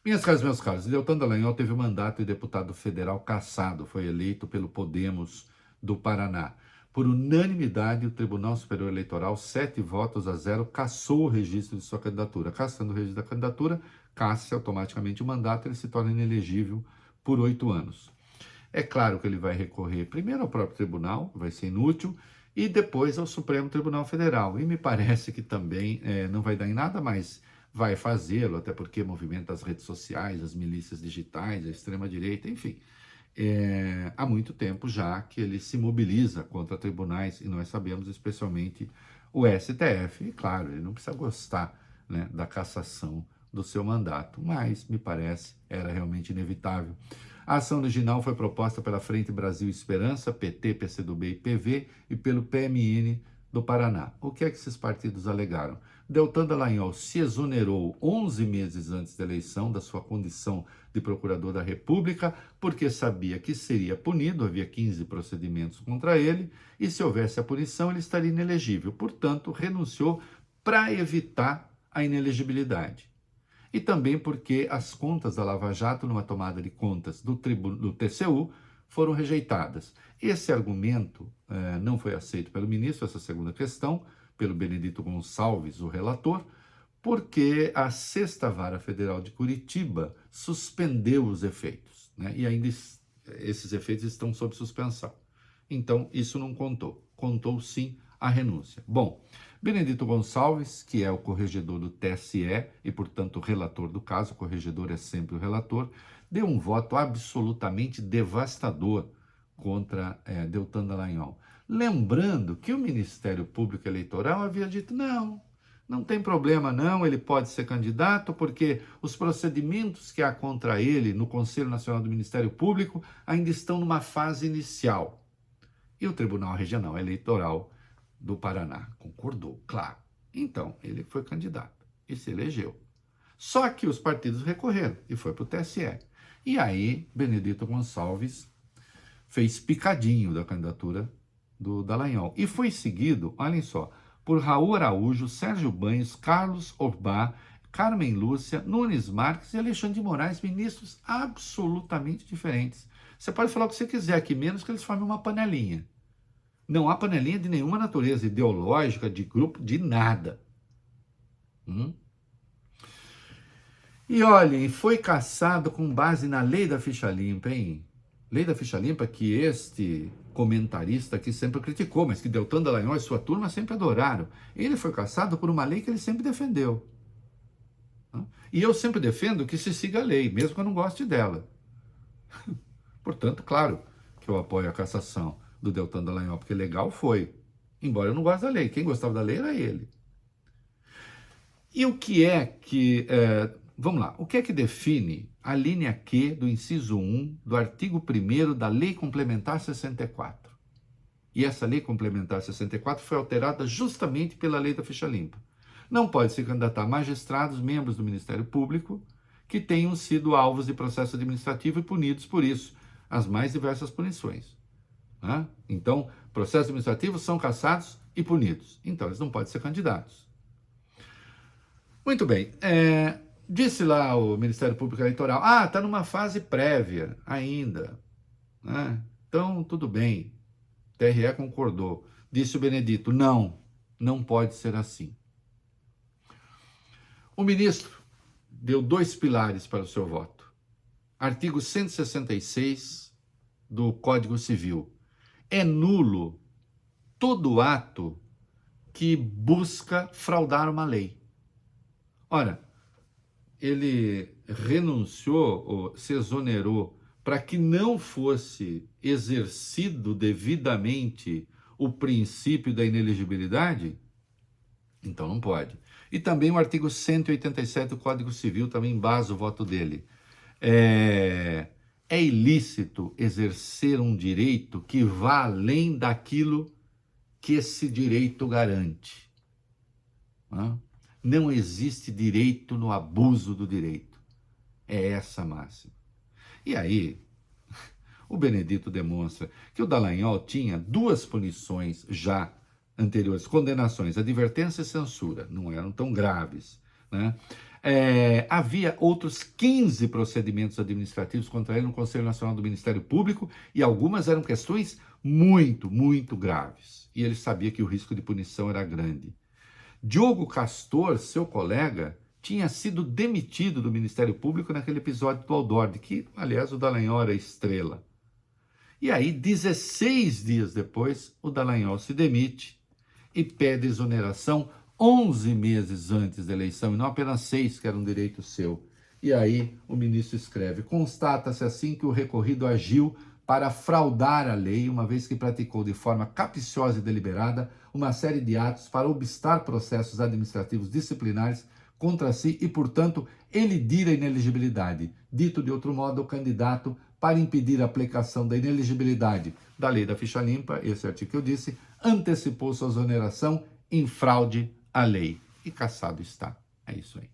Minhas caras, meus caros, Deltan Dallagnol teve o mandato de deputado federal cassado, foi eleito pelo Podemos do Paraná. Por unanimidade, o Tribunal Superior Eleitoral, 7 votos a 0, cassou o registro de sua candidatura. Cassando o registro da candidatura, casse automaticamente o mandato, ele se torna inelegível por 8 anos. É claro que ele vai recorrer primeiro ao próprio tribunal, vai ser inútil, e depois ao Supremo Tribunal Federal. E me parece que também não vai dar em nada, mas vai fazê-lo, até porque movimenta as redes sociais, as milícias digitais, a extrema-direita, enfim. Há muito tempo já que ele se mobiliza contra tribunais, e nós sabemos especialmente o STF. E claro, ele não precisa gostar, né, da cassação do seu mandato, mas me parece era realmente inevitável. A ação original foi proposta pela Frente Brasil Esperança, PT, PCdoB e PV, e pelo PMN do Paraná. O que é que esses partidos alegaram? Deltan Dallagnol se exonerou 11 meses antes da eleição da sua condição de procurador da República, porque sabia que seria punido, havia 15 procedimentos contra ele, e se houvesse a punição ele estaria inelegível. Portanto, renunciou para evitar a inelegibilidade. E também porque as contas da Lava Jato, numa tomada de contas do TCU, foram rejeitadas. Esse argumento não foi aceito pelo ministro, essa segunda questão, pelo Benedito Gonçalves, o relator, porque a Sexta Vara Federal de Curitiba suspendeu os efeitos, né? E ainda esses efeitos estão sob suspensão. Então, isso não contou. Contou sim a renúncia. Bom, Benedito Gonçalves, que é o corregedor do TSE e, portanto, o relator do caso, o corregedor é sempre o relator, deu um voto absolutamente devastador contra Deltan Dallagnol. Lembrando que o Ministério Público Eleitoral havia dito, não tem problema não, ele pode ser candidato, porque os procedimentos que há contra ele no Conselho Nacional do Ministério Público ainda estão numa fase inicial. E o Tribunal Regional Eleitoral do Paraná concordou, claro. Então, ele foi candidato e se elegeu. Só que os partidos recorreram e foi para o TSE. E aí, Benedito Gonçalves fez picadinho da candidatura do Dallagnol. E foi seguido, olhem só, por Raul Araújo, Sérgio Banhos, Carlos Orbá, Carmen Lúcia, Nunes Marques e Alexandre de Moraes, ministros absolutamente diferentes. Você pode falar o que você quiser aqui, menos que eles formem uma panelinha. Não há panelinha de nenhuma natureza, ideológica, de grupo, de nada. E olhem, foi cassado com base na lei da ficha limpa, hein? Lei da ficha limpa que este comentarista aqui sempre criticou, mas que Deltan Dallagnol e sua turma sempre adoraram. Ele foi cassado por uma lei que ele sempre defendeu. E eu sempre defendo que se siga a lei, mesmo que eu não goste dela. Portanto, claro que eu apoio a cassação do Deltan Dallagnol, porque legal foi. Embora eu não goste da lei. Quem gostava da lei era ele. E o que é que... vamos lá. O que é que define a linha Q do inciso 1 do artigo 1º da Lei Complementar 64? E essa Lei Complementar 64 foi alterada justamente pela Lei da Ficha Limpa. Não pode se candidatar magistrados, membros do Ministério Público, que tenham sido alvos de processo administrativo e punidos por isso, as mais diversas punições. Né? Então, processos administrativos são cassados e punidos. Então, eles não podem ser candidatos. Muito bem. Disse lá o Ministério Público Eleitoral, está numa fase prévia ainda. Né? Então, tudo bem. O TRE concordou. Disse o Benedito, não pode ser assim. O ministro deu 2 pilares para o seu voto. Artigo 166 do Código Civil. É nulo todo ato que busca fraudar uma lei. Ora, ele renunciou ou se exonerou para que não fosse exercido devidamente o princípio da inelegibilidade? Então não pode. E também o artigo 187 do Código Civil também embasa o voto dele. É ilícito exercer um direito que vá além daquilo que esse direito garante. Não existe direito no abuso do direito. É essa a máxima. E aí, o Benedito demonstra que o Dallagnol tinha 2 punições já anteriores, condenações, advertência e censura, não eram tão graves. Né? Havia outros 15 procedimentos administrativos contra ele no Conselho Nacional do Ministério Público e algumas eram questões muito, muito graves. E ele sabia que o risco de punição era grande. Diogo Castor, seu colega, tinha sido demitido do Ministério Público naquele episódio do Aldordi, que, aliás, o Dallagnol era estrela. E aí, 16 dias depois, o Dallagnol se demite e pede exoneração 11 meses antes da eleição, e não apenas 6, que era um direito seu. E aí o ministro escreve: constata-se assim que o recorrido agiu para fraudar a lei, uma vez que praticou de forma capciosa e deliberada uma série de atos para obstar processos administrativos disciplinares contra si e, portanto, elidir a ineligibilidade. Dito de outro modo, o candidato, para impedir a aplicação da ineligibilidade da lei da ficha limpa, esse artigo que eu disse, antecipou sua exoneração em fraude à lei. E cassado está. É isso aí.